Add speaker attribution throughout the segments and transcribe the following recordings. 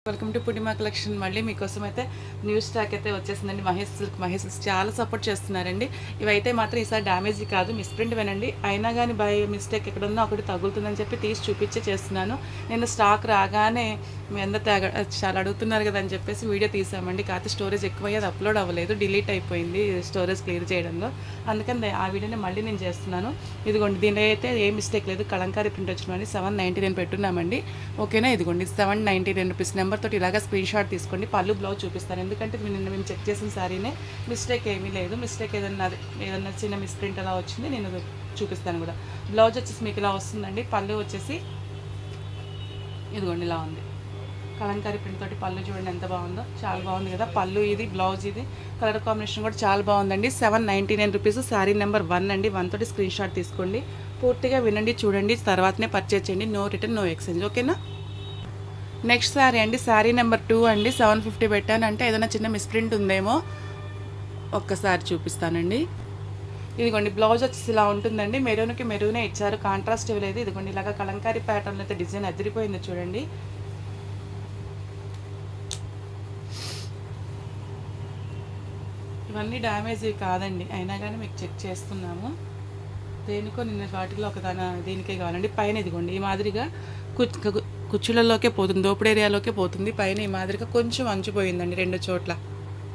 Speaker 1: Welcome to Purnima collection. మళ్ళీ మీకోసం అయితే న్యూ స్టాక్ అయితే వచ్చేసిందండి. మహేష్ సిల్క్ చాలా సపోర్ట్ చేస్తున్నారండి. ఇవైతే మాత్రం ఈసారి డ్యామేజ్ కాదు, మిస్ప్రింట్ వినండి. అయినా కానీ బై మిస్టేక్ ఎక్కడున్నా ఒకటి తగులుతుందని చెప్పి తీసి చూపించే చేస్తున్నాను. నేను స్టాక్ రాగానే మీ అందరు చాలా అడుగుతున్నారు కదా అని చెప్పేసి వీడియో తీసామండి. కాకపోతే స్టోరేజ్ ఎక్కువయ్యేది అప్లోడ్ అవ్వలేదు, డిలీట్ అయిపోయింది స్టోరేజ్ క్లియర్ చేయడంలో. అందుకని ఆ వీడియోని మళ్ళీ నేను చేస్తున్నాను. ఇదిగోండి, దీనిలో అయితే ఏ మిస్టేక్ లేదు. కలంకారీ ప్రింట్ వచ్చినవని 799 పెట్టున్నామండి. ఓకేనా, ఇదిగోండి 799 రూపీస్ నెంబర్ తోటి ఇలాగా స్క్రీన్ షాట్ తీసుకోండి. పళ్ళు బ్లౌజ్ చూపిస్తాను, ఎందుకంటే నిన్న మేము చెక్ చేసిన సారీనే, మిస్టేక్ ఏమీ లేదు. మిస్టేక్ ఏదన్నా చిన్న మిస్ప్రింట్ అలా వచ్చింది, నేను చూపిస్తాను కూడా. బ్లౌజ్ వచ్చేసి మీకు ఇలా వస్తుందండి. పళ్ళు వచ్చేసి ఇదిగోండి ఇలా ఉంది. కలంకారీ ప్రింట్ తోటి పళ్ళు చూడండి ఎంత బాగుందో, చాలా బాగుంది కదా. పళ్ళు ఇది, బ్లౌజ్ ఇది, కలర్ కాంబినేషన్ కూడా చాలా బాగుందండి. 799 రూపీస్. శారీ నెంబర్ 1 అండి. 1 తోటి స్క్రీన్ షాట్ తీసుకోండి. పూర్తిగా వినండి, చూడండి, తర్వాతనే పర్చేజ్ చేయండి. No return, no exchange. ఓకేనా. నెక్స్ట్ శారీ అండి, శారీ నెంబర్ 2 అండి. 750 పెట్టానంటే ఏదైనా చిన్న మిస్ప్రింట్ ఉందేమో ఒక్కసారి చూపిస్తానండి. ఇదిగోండి, బ్లౌజ్ వచ్చేసి ఇలా ఉంటుందండి. మెరూన్కి మెరూనే ఇచ్చారు, కాంట్రాస్ట్ ఇవ్వలేదు. ఇదిగోండి ఇలాగ కలంకారీ ప్యాటర్న్ అయితే డిజైన్ అదిరిపోయింది చూడండి. ఇవన్నీ డ్యామేజ్ కాదండి, అయినా కానీ మీకు చెక్ చేస్తున్నాము. దేనికో నిన్న వాటిలో దీనికే కావాలండి. పైన ఇదిగోండి ఈ మాదిరిగా కుచ్చులలోకే పోతుంది, దోపుడు ఏరియాలోకే పోతుంది. పైన ఈ మాదిరిగా కొంచెం అంచిపోయిందండి 2 చోట్ల.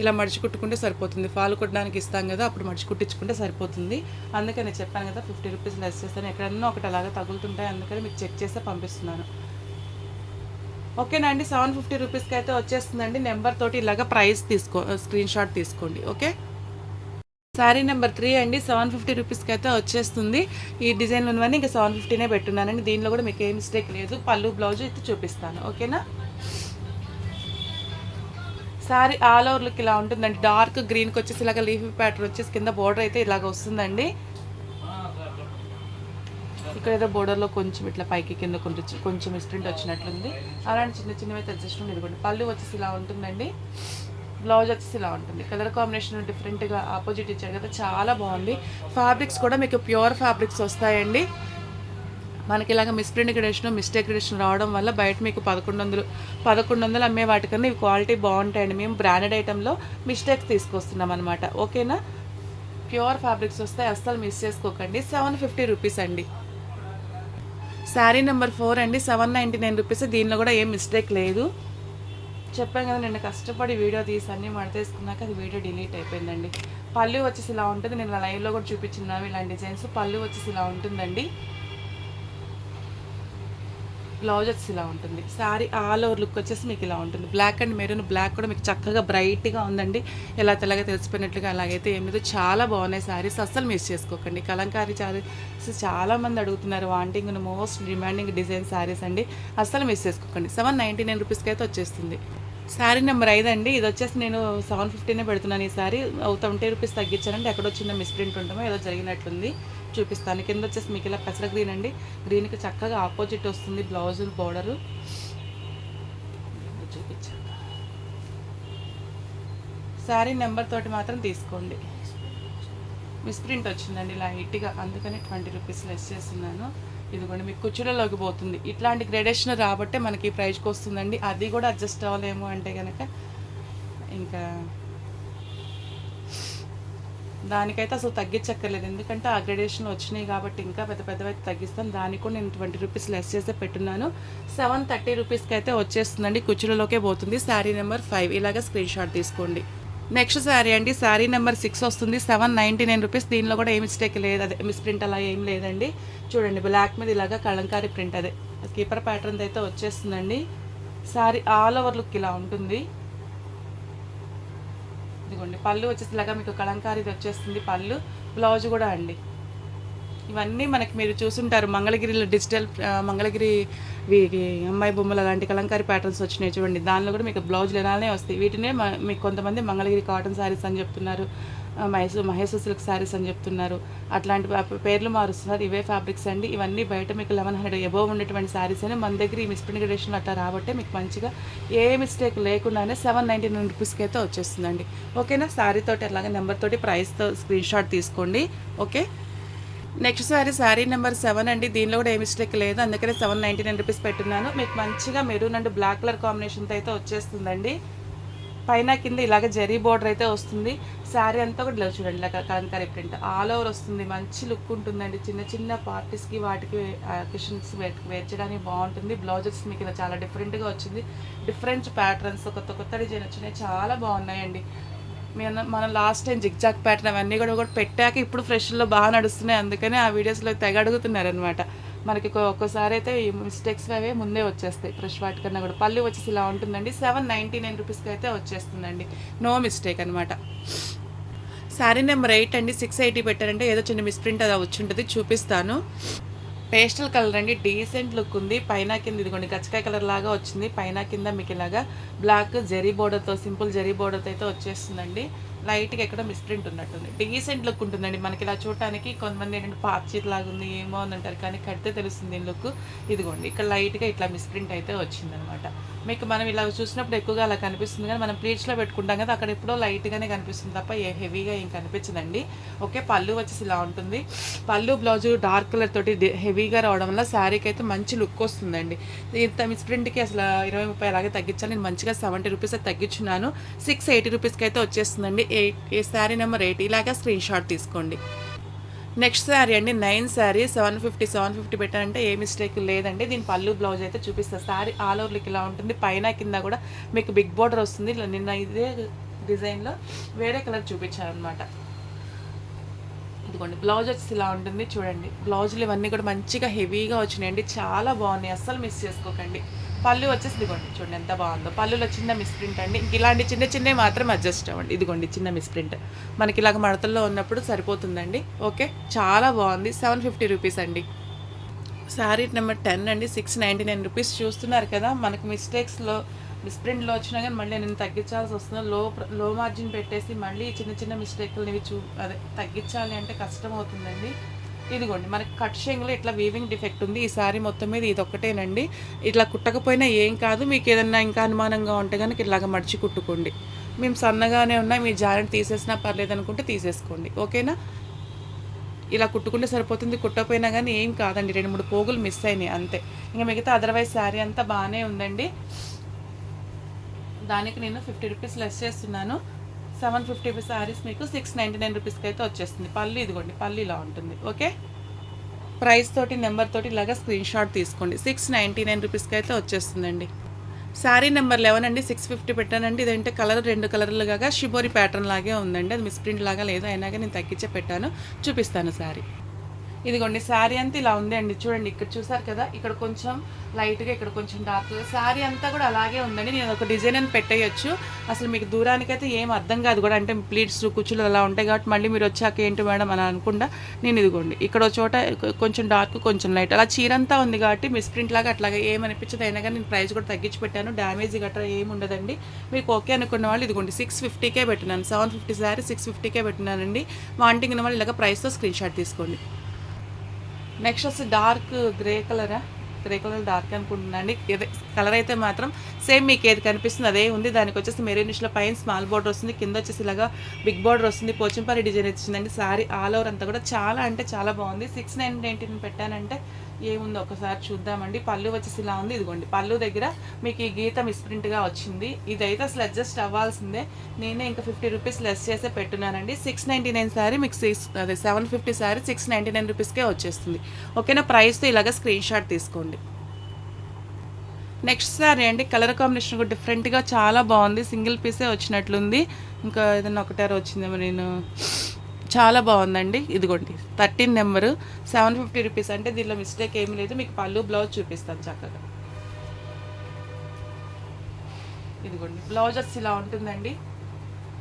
Speaker 1: ఇలా మడిచి కుట్టుకుంటే సరిపోతుంది. ఫాల్ కుట్టడానికి ఇస్తాం కదా, అప్పుడు మడిచి కుట్టించుకుంటే సరిపోతుంది. అందుకని నేను చెప్పాను కదా 50 రూపీస్ లెస్ చేస్తాను. ఎక్కడన్నా ఒకటి అలాగా తగులుతుంటాయి, అందుకని మీకు చెక్ చేస్తే పంపిస్తున్నాను. ఓకేనా అండి. 750 రూపీస్కి అయితే వచ్చేస్తుందండి. నెంబర్ తోటి ఇలాగ ప్రైస్ స్క్రీన్ షాట్ తీసుకోండి. ఓకే. శారీ నెంబర్ 3 అండి. 750 రూపీస్కి అయితే వచ్చేస్తుంది. ఈ డిజైన్ ఉన్నవన్నీ ఇంకా 750నే పెట్టున్నానండి. దీనిలో కూడా మీకు ఏ మిస్టేక్ లేదు. పళ్ళు బ్లౌజ్ అయితే చూపిస్తాను. ఓకేనా. శారీ ఆల్ ఓవర్ లుక్ ఇలా ఉంటుందండి. డార్క్ గ్రీన్కి వచ్చేసి ఇలాగ లీఫ్ ప్యాటర్న్ వచ్చేసి కింద బోర్డర్ అయితే ఇలాగ వస్తుందండి. ఇక్కడ ఏదో బోర్డర్లో కొంచెం ఇట్లా పైకి కింద కొంచెం మిస్ప్రింట్ వచ్చినట్లుంది. అలాంటి చిన్న చిన్నవి అయితే అడ్జస్ట్మెంట్ ఇదిగోండి. పళ్ళు వచ్చేసి ఇలా ఉంటుందండి. బ్లౌజ్ వచ్చేసి ఇలా ఉంటుంది. కలర్ కాంబినేషన్ డిఫరెంట్గా ఆపోజిట్ ఇచ్చారు కదా, చాలా బాగుంది. ఫ్యాబ్రిక్స్ కూడా మీకు ప్యూర్ ఫ్యాబ్రిక్స్ వస్తాయండి. మనకి ఇలాగ మిస్ప్రింట్ గ్రేడేషన్, మిస్టేక్ గ్రేడేషన్ రావడం వల్ల బయట మీకు 1100 అమ్మే వాటికన్నా ఇవి క్వాలిటీ బాగుంటాయండి. మేము బ్రాండెడ్ ఐటెంలో మిస్టేక్స్ తీసుకొస్తున్నాం అనమాట. ఓకేనా. ప్యూర్ ఫ్యాబ్రిక్స్ వస్తాయి, అస్సలు మిస్ చేసుకోకండి. 750 రూపీస్ అండి. శారీ నెంబర్ 4 అండి. 799 రూపీస్. దీనిలో కూడా ఏం మిస్టేక్ లేదు. చెప్పాను కదా, నిన్న కష్టపడి వీడియో తీసి అన్నీ మడతేసుకున్నాక అది వీడియో డిలీట్ అయిపోయిందండి. పళ్ళు వచ్చేసి ఇలా ఉంటుంది. నేను లైవ్లో కూడా చూపించినాను ఇలాంటి డిజైన్స్. పళ్ళు వచ్చేసి ఇలా ఉంటుందండి. బ్లౌజ్ వచ్చేసి ఇలా ఉంటుంది. శారీ ఆల్ ఓవర్ లుక్ వచ్చేసి మీకు ఇలా ఉంటుంది. Black and maroon. బ్లాక్ కూడా మీకు చక్కగా బ్రైట్గా ఉందండి. ఎలా తెల్లగా తెలిసిపోయినట్లుగా అలాగైతే ఏం లేదు. చాలా బాగున్నాయి శారీస్, అస్సలు మిస్ చేసుకోకండి. కలంకారీ శారీస్ చాలామంది అడుగుతున్నారు, wanting most demanding design saris అండి, అస్సలు మిస్ చేసుకోకండి. 799 రూపీస్కి అయితే వచ్చేస్తుంది. శారీ నెంబర్ 5 అండి. ఇది వచ్చేసి నేను 750నే పెడుతున్నాను. ఈ శారీ 20 రూపీస్ తగ్గించానండి. ఎక్కడో చిన్న మిస్ప్రింట్ ఉంటామో ఏదో జరిగినట్లుంది, చూపిస్తాను. కింద వచ్చేసి మీకు ఇలా పెసర గ్రీన్ అండి. గ్రీన్కి చక్కగా ఆపోజిట్ వస్తుంది బ్లౌజ్ బోర్డరు. చూపించాను. శారీ నెంబర్ తోటి మాత్రం తీసుకోండి. మిస్ప్రింట్ వచ్చిందండి లైట్గా, అందుకని 20 రూపీస్ లెస్ చేస్తున్నాను. ఇదిగోండి మీకు కుచ్చులలోకి పోతుంది. ఇట్లాంటి గ్రేడేషన్ రాబట్టే మనకి ఈ ప్రైస్కి వస్తుందండి. అది కూడా అడ్జస్ట్ అవ్వలేము అంటే కనుక ఇంకా దానికైతే అసలు తగ్గించక్కర్లేదు, ఎందుకంటే ఆ గ్రేడేషన్ వచ్చినాయి కాబట్టి ఇంకా పెద్ద పెద్దవైతే తగ్గిస్తాను. దానికి కూడా నేను 20 రూపీస్ లెస్ చేస్తే పెట్టున్నాను. 730 రూపీస్కి అయితే వచ్చేస్తుందండి. కుచ్చులలోకే పోతుంది. శారీ నెంబర్ 5 ఇలాగ స్క్రీన్ షాట్ తీసుకోండి. నెక్స్ట్ శారీ అండి. శారీ నెంబర్ 6 వస్తుంది. 799 రూపీస్. దీనిలో కూడా ఏ మిస్టేక్ లేదు, అదే మిస్ప్రింట్ అలా ఏం లేదండి. చూడండి, బ్లాక్ మీద ఇలాగా కలంకారీ ప్రింట్, అదే కీపర్ ప్యాటర్న్ అయితే వచ్చేస్తుందండి. శారీ ఆల్ ఓవర్ లుక్ ఇలా ఉంటుంది. ఇదిగోండి పళ్ళు వచ్చేసి ఇలాగా మీకు కలంకారీది వచ్చేస్తుంది. పళ్ళు బ్లౌజ్ కూడా అండి. ఇవన్నీ మనకి మీరు చూసుంటారు మంగళగిరిలో డిజిటల్ మంగళగిరి అమ్మాయి బొమ్మలు అలాంటి కలంకారీ ప్యాటర్న్స్ వచ్చినాయి చూడండి. దానిలో కూడా మీకు బ్లౌజులు ఎలానే వస్తాయి. వీటినే మీకు కొంతమంది మంగళగిరి కాటన్ శారీస్ అని చెప్తున్నారు, మహేష్ సిల్క్ శారీస్ అని చెప్తున్నారు. అట్లాంటి పేర్లు మారుస్తున్నారు. ఇవే ఫ్యాబ్రిక్స్ అండి. ఇవన్నీ బయట మీకు 1100 అబోవ్ ఉన్నటువంటి శారీస్ అని, మన దగ్గర ఈ మిస్ప్రింట్ గ్రేడేషన్ అట్లా రాబట్టే మీకు మంచిగా ఏ మిస్టేక్ లేకుండానే 799 రూపీస్కి అయితే వచ్చేస్తుందండి. ఓకేనా. శారీ తోటి అలాగే నెంబర్ తోటి ప్రైస్తో స్క్రీన్ షాట్ తీసుకోండి. ఓకే. నెక్స్ట్ శారీ నెంబర్ 7 అండి. దీనిలో కూడా ఏ మిస్టేక్ లేదు, అందుకనే 799 రూపీస్ పెట్టున్నాను. మీకు మంచిగా మెరూన్ అండ్ బ్లాక్ కలర్ కాంబినేషన్తో అయితే వచ్చేస్తుందండి. పైన కింద ఇలాగ జరీ బోర్డర్ అయితే వస్తుంది. శారీ అంతా కూడా ఇలా చూడండి, ఇలా కలంకారీ ప్రింట్ ఆల్ ఓవర్ వస్తుంది. మంచి లుక్ ఉంటుందండి. చిన్న చిన్న పార్టీస్కి వాటికి అకేషన్స్ వేర్ చేయడానికి బాగుంటుంది. బ్లౌజెస్ మీకు ఇలా చాలా డిఫరెంట్గా వచ్చింది. డిఫరెంట్ ప్యాటర్న్స్, కొత్త డిజైన్ వచ్చినాయి, చాలా బాగున్నాయండి. మనం లాస్ట్ టైం జిగ్జాగ్ ప్యాటర్న్ అవన్నీ కూడా పెట్టాక ఇప్పుడు ఫ్రెష్లో బాగా నడుస్తున్నాయి, అందుకని ఆ వీడియోస్లో తెగ అడుగుతున్నారనమాట. మనకి ఒక్కోసారి అయితే ఈ మిస్టేక్స్ అవే ముందే వచ్చేస్తాయి ఫ్రెష్ వాటికన్నా కూడా. పళ్ళు వచ్చేసి ఇలా ఉంటుందండి. 799 రూపీస్కి అయితే వచ్చేస్తుందండి, నో మిస్టేక్ అనమాట. శారీ నెంబర్ 8 అండి. 680 పెట్టారంటే ఏదో చిన్న మిస్ప్రింట్ అది వచ్చి ఉంటుంది, చూపిస్తాను. పేస్టల్ కలర్ అండి, డీసెంట్ లుక్ ఉంది. పైన కింద ఇదిగోండి గచ్చకాయ కలర్ లాగా వచ్చింది. పైన కింద మీకు ఇలాగా బ్లాక్ జరీ బోర్డర్తో, సింపుల్ జరీ బోర్డర్తో అయితే వచ్చేస్తుందండి. లైట్గా ఎక్కడ మిస్ప్రింట్ ఉన్నట్టుంది. డీసెంట్ లుక్ ఉంటుందండి. మనకి ఇలా చూడటానికి కొంతమంది ఏంటంటే పార్చీట్ లాగా ఉంది ఏమో అని అంటారు, కానీ కడితే తెలుస్తుంది దీని లుక్. ఇదిగోండి ఇక్కడ లైట్గా ఇట్లా మిస్ప్రింట్ అయితే వచ్చిందనమాట. మీకు మనం ఇలా చూసినప్పుడు ఎక్కువగా అలా కనిపిస్తుంది, కానీ మనం ప్లీట్స్లో పెట్టుకుంటాం కదా, అక్కడ ఎప్పుడో లైట్గానే కనిపిస్తుంది తప్ప హెవీగా ఏం కనిపించదండి. ఓకే, పళ్ళు వచ్చేసి ఇలా ఉంటుంది. పళ్ళు బ్లౌజు డార్క్ కలర్ తోటి హెవీగా రావడం వల్ల శారీకి అయితే మంచి లుక్ వస్తుందండి. ఇంత మిస్ప్రింట్కి అసలు 20-30 అలాగే తగ్గించాలి. నేను మంచిగా 70 రూపీస్ అయితే తగ్గించున్నాను. 680 రూపీస్కి అయితే వచ్చేస్తుందండి. శారీ నెంబర్ 8 ఇలాగా స్క్రీన్ షాట్ తీసుకోండి. నెక్స్ట్ శారీ అండి, 9 శారీ 750 పెట్టారంటే ఏ మిస్టేక్ లేదండి. దీని పళ్ళు బ్లౌజ్ అయితే చూపిస్తాను. శారీ ఆల్ ఓవర్ లుక్ ఇలా ఉంటుంది. పైన కింద కూడా మీకు బిగ్ బోర్డర్ వస్తుంది. నిన్న ఇదే డిజైన్లో వేరే కలర్ చూపించాను అనమాట. ఇదిగోండి బ్లౌజ్ వచ్చేసి ఇలా ఉంటుంది చూడండి. బ్లౌజులు ఇవన్నీ కూడా మంచిగా హెవీగా వచ్చినాయండి, చాలా బాగున్నాయి, అస్సలు మిస్ చేసుకోకండి. పళ్ళు వచ్చేసి ఇదిగోండి చూడండి ఎంత బాగుందో. పళ్ళులో చిన్న మిస్ప్రింట్ అండి. ఇంక ఇలాంటి చిన్నవి మాత్రం అడ్జస్ట్ అవ్వండి. ఇదిగోండి చిన్న మిస్ప్రింట్ మనకి ఇలాగ మడతల్లో ఉన్నప్పుడు సరిపోతుందండి. ఓకే, చాలా బాగుంది. 750 రూపీస్ అండి. శారీ నెంబర్ 10 అండి. 699 రూపీస్. చూస్తున్నారు కదా, మనకు మిస్ప్రింట్లో వచ్చినా కానీ మళ్ళీ నేను తగ్గించాల్సి వస్తుంది. లో మార్జిన్ పెట్టేసి మళ్ళీ చిన్న మిస్టేక్లు అదే తగ్గించాలి అంటే కష్టం అవుతుందండి. ఇదిగోండి మనకి కట్ షేంగ్లో ఇట్లా వీవింగ్ డిఫెక్ట్ ఉంది. ఈ సారీ మొత్తం మీద ఇది ఒక్కటేనండి. ఇట్లా కుట్టకపోయినా ఏం కాదు, మీకు ఏదన్నా ఇంకా అనుమానంగా ఉంటే కనుక ఇలాగ మడిచి కుట్టుకోండి. మేము సన్నగానే ఉన్నాయి, మీ జాయింట్ తీసేసినా పర్లేదు అనుకుంటే తీసేసుకోండి. ఓకేనా, ఇలా కుట్టుకుంటే సరిపోతుంది. కుట్టకపోయినా కానీ ఏం కాదండి, 2-3 పోగులు మిస్ అయినాయి అంతే. ఇంకా మిగతా అదర్వైజ్ శారీ అంతా బాగానే ఉందండి. దానికి నేను 50 రూపీస్ లెస్ చేస్తున్నాను. 750 శారీస్ మీకు 699 రూపీస్కి అయితే వచ్చేస్తుంది. పళ్ళు ఇదిగోండి, పళ్ళు ఇలా ఉంటుంది. ఓకే, ప్రైస్ తోటి నెంబర్ తోటి ఇలాగా స్క్రీన్ షాట్ తీసుకోండి. 699 రూపీస్కి అయితే వచ్చేస్తుందండి. శారీ నెంబర్ 11 అండి. 650 పెట్టానండి. ఇదంటే కలర్ 2 కలర్లుగా షిబోరి ప్యాటర్న్ లాగే ఉందండి, అది మిస్ప్రింట్ లాగా లేదు, అయినాగా నేను తగ్గించే పెట్టాను, చూపిస్తాను శారీ. ఇదిగోండి శారీ అంతా ఇలా ఉంది అండి. చూడండి ఇక్కడ చూసారు కదా, ఇక్కడ కొంచెం లైట్గా, ఇక్కడ కొంచెం డార్క్గా, శారీ అంతా కూడా అలాగే ఉందండి. నేను ఒక డిజైన్ అని పెట్టేయచ్చు, అసలు మీకు దూరానికైతే ఏం అర్థం కాదు కూడా. అంటే ప్లీట్స్ కుచ్చులు అలా ఉంటాయి కాబట్టి మళ్ళీ మీరు వచ్చాక ఏంటి మేడం అని అనుకుండా, నేను ఇదిగోండి ఇక్కడ చోట కొంచెం డార్క్ కొంచెం లైట్ అలా చీరంతా ఉంది కాబట్టి మిస్ప్రింట్ లాగా అట్లాగా ఏమనిపించదు. అయినా కానీ నేను ప్రైస్ కూడా తగ్గించి పెట్టాను, డ్యామేజ్ గట్రా ఏమి ఉండదండి. మీకు ఓకే అనుకున్న వాళ్ళు ఇదిగోండి 650కే పెట్టినాను. 750 శారీ 650కే పెట్టినానండి. వాంటింగ్ ఉన్న వాళ్ళు ఇలాగ ప్రైస్తో స్క్రీన్ షాట్ తీసుకోండి. నెక్స్ట్ వచ్చి డార్క్ గ్రే కలర్ డార్క్ అనుకుంటున్నాండి. కలర్ అయితే మాత్రం సేమ్ మీకు ఏది కనిపిస్తుంది అదే ఉంది. దానికి వచ్చేసి మెరూనిష్లో పైన స్మాల్ బార్డర్ వస్తుంది, కింద వచ్చేసి ఇలాగా బిగ్ బార్డర్ వస్తుంది, పోచంపల్లి డిజైన్ వచ్చిందండి. శారీ ఆల్ ఓవర్ అంతా కూడా చాలా అంటే చాలా బాగుంది. 699 పెట్టానంటే ఏముంది ఒకసారి చూద్దామండి. పళ్ళు వచ్చేసి ఇలా ఉంది. ఇదిగోండి పళ్ళు దగ్గర మీకు ఈ గీత మిస్ప్రింట్గా వచ్చింది. ఇదైతే అసలు అడ్జస్ట్ అవ్వాల్సిందే. నేనే ఇంకా 50 రూపీస్ లెస్ చేసే పెట్టున్నానండి. 699 శారీ మీకు 750 శారీ 699 రూపీస్కే వచ్చేస్తుంది. ఓకేనా, ప్రైస్తో ఇలాగ స్క్రీన్ షాట్ తీసుకోండి. నెక్స్ట్ శారీ అండి, కలర్ కాంబినేషన్ కూడా డిఫరెంట్గా చాలా బాగుంది. సింగిల్ పీసే వచ్చినట్లుంది, ఇంకా ఏదైనా ఒకటారు వచ్చిందేమో, నేను చాలా బాగుందండి. ఇదిగోండి 13 నెంబరు 750 రూపీస్ అంటే దీనిలో మిస్టేక్ ఏమీ లేదు. మీకు పళ్ళు బ్లౌజ్ చూపిస్తాను చక్కగా. ఇదిగోండి బ్లౌజ్ వచ్చి ఇలా ఉంటుందండి.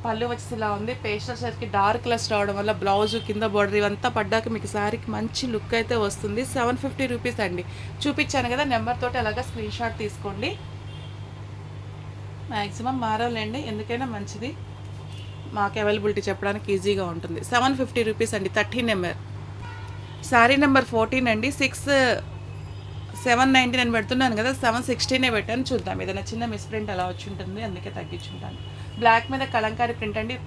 Speaker 1: పళ్ళు వచ్చి ఇలా ఉంది. పేస్టల్ షేడ్కి డార్క్ కలర్స్ రావడం వల్ల బ్లౌజు కింద బార్డర్ ఇవంతా పడ్డాక మీకు శారీకి మంచి లుక్ అయితే వస్తుంది. 750 రూపీస్ అండి. చూపించాను కదా, నెంబర్ తోటి అలాగా స్క్రీన్ షాట్ తీసుకోండి. మ్యాక్సిమం మారాలండి, ఎందుకైనా మంచిది, మాకు అవైలబిలిటీ చెప్పడానికి ఈజీగా ఉంటుంది. 750 రూపీస్ అండి. 13 నెంబర్. శారీ నెంబర్ 14 అండి. 799 పెడుతున్నాను కదా, 716 పెట్టాను. చూద్దాం ఏదైనా చిన్న మిస్ప్రింట్ అలా వచ్చి ఉంటుంది, అందుకే తగ్గించుంటాను. బ్లాక్ మీద కలంకారీ ప్రింట్ అండి.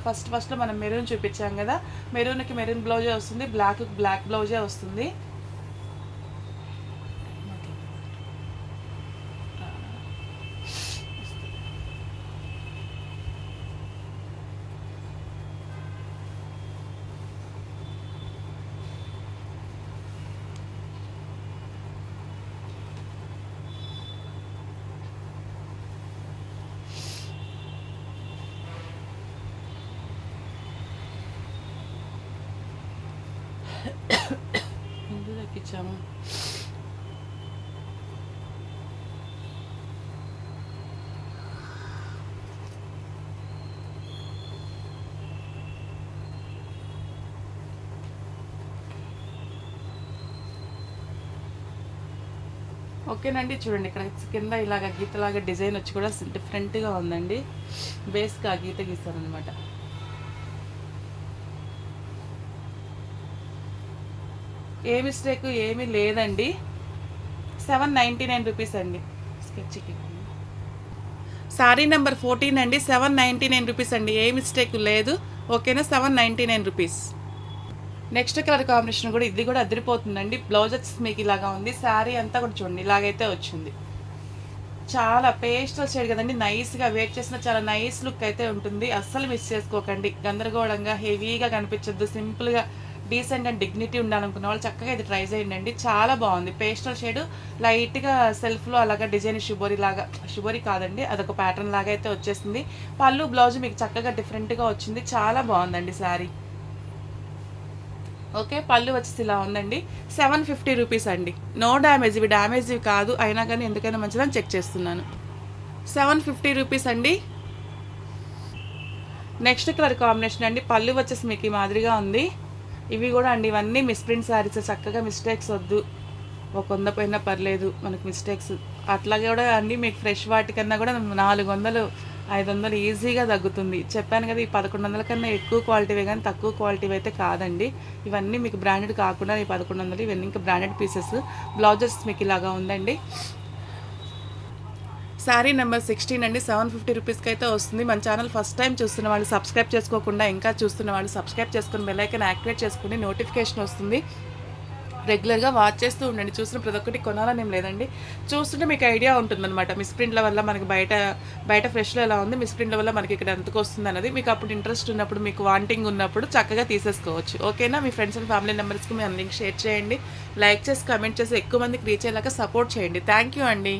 Speaker 1: ఫస్ట్లో మనం మెరూన్ చూపించాం కదా, మెరూన్కి మెరూన్ బ్లౌజే వస్తుంది, బ్లాక్ బ్లౌజే వస్తుంది. ఎందుకు తగ్గించాము? ఓకేనండి, చూడండి ఇక్కడ కింద ఇలాగ గీతలాగా డిజైన్ వచ్చి కూడా డిఫరెంట్గా ఉందండి. బేస్గా గీత గీస్తారనమాట. ఏ మిస్టేక్ ఏమీ లేదండి. 799 రూపీస్ అండి. స్కెచ్కి సారీ నెంబర్ 14 అండి. 799 రూపీస్ అండి, ఏ మిస్టేక్ లేదు. ఓకేనా, 799 రూపీస్. నెక్స్ట్ కలర్ కాంబినేషన్ కూడా ఇది కూడా అదిరిపోతుందండి. బ్లౌజ్ వచ్చి మీకు ఇలాగా ఉంది, శారీ అంతా కూడా చూడండి ఇలాగైతే వచ్చింది. చాలా పేస్టల్ షేడ్ కదండి, నైస్గా వేట్ చేసిన చాలా నైస్ లుక్ అయితే ఉంటుంది. అస్సలు మిస్ చేసుకోకండి. గందరగోళంగా హెవీగా కనిపించద్దు, సింపుల్గా డీసెంట్ అండ్ డిగ్నిటీ ఉండాలనుకున్న వాళ్ళు చక్కగా ఇది ట్రై చేయండి. చాలా బాగుంది. పేస్టల్ షేడ్ లైట్గా సెల్ఫ్లో అలాగా డిజైన్ షుబోరీ కాదండి, అదొక ప్యాటర్న్ లాగా అయితే వచ్చేసింది. పళ్ళు బ్లౌజ్ మీకు చక్కగా డిఫరెంట్గా వచ్చింది. చాలా బాగుందండి శారీ. ఓకే, పళ్ళు వచ్చేసి ఇలా ఉందండి. 750 రూపీస్ అండి. నో డ్యామేజ్, ఇవి డ్యామేజ్ కాదు, అయినా కానీ ఎందుకైనా మంచిదని చెక్ చేస్తున్నాను. 750 రూపీస్ అండి. నెక్స్ట్ కలర్ కాంబినేషన్ అండి. పళ్ళు వచ్చేసి మీకు ఈ మాదిరిగా ఉంది. ఇవి కూడా అండి, ఇవన్నీ మిస్ప్రింట్ శారీస్. చక్కగా మిస్టేక్స్ వద్దు, ఒక 100 పోయినా పర్లేదు మనకు మిస్టేక్స్. అట్లాగే కూడా అండి మీకు ఫ్రెష్ వాటికన్నా కూడా 400 500 ఈజీగా తగ్గుతుంది. చెప్పాను కదా, ఈ 1100 కన్నా ఎక్కువ క్వాలిటీవే కానీ తక్కువ క్వాలిటీ అయితే కాదండి. ఇవన్నీ మీకు బ్రాండెడ్ కాకుండా ఈ 1100 ఇవన్నీ ఇంకా బ్రాండెడ్ పీసెస్. బ్లౌజెస్ మీకు ఇలాగా ఉందండి. శారీ నెంబర్ 16 అండి. 750 రూపీస్కి అయితే వస్తుంది. మన ఛానల్ ఫస్ట్ టైం చూస్తున్న వాళ్ళు, సబ్స్క్రైబ్ చేసుకోకుండా ఇంకా చూస్తున్న వాళ్ళు సబ్స్క్రైబ్ చేసుకుని బెల్ ఐకాన్ యాక్టివేట్ చేసుకుని నోటిఫికేషన్ వస్తుంది. రెగ్యులర్గా వాచ్ చేస్తూ ఉండండి. చూసిన ప్రతి ఒక్కటి కొనాలని ఏం లేదండి, చూస్తుంటే మీకు ఐడియా ఉంటుందన్నమాట. మిస్ప్రింట్ల వల్ల మనకి బయట ఫ్రెష్లో ఎలా ఉంది, మిస్ప్రింట్ల వల్ల మనకి ఇక్కడ ఎంతకు వస్తుంది అన్నది మీకు అప్పుడు ఇంట్రెస్ట్ ఉన్నప్పుడు, మీకు వాంటింగ్ ఉన్నప్పుడు చక్కగా తీసేసుకోవచ్చు. ఓకేనా, మీ ఫ్రెండ్స్ అండ్ ఫ్యామిలీ మెంబర్స్కి మీ లింక్ షేర్ చేయండి, లైక్ చేసి కమెంట్ చేసి ఎక్కువ మందికి రీచ్ అయ్యేలాగా సపోర్ట్ చేయండి. థ్యాంక్ యూ అండి.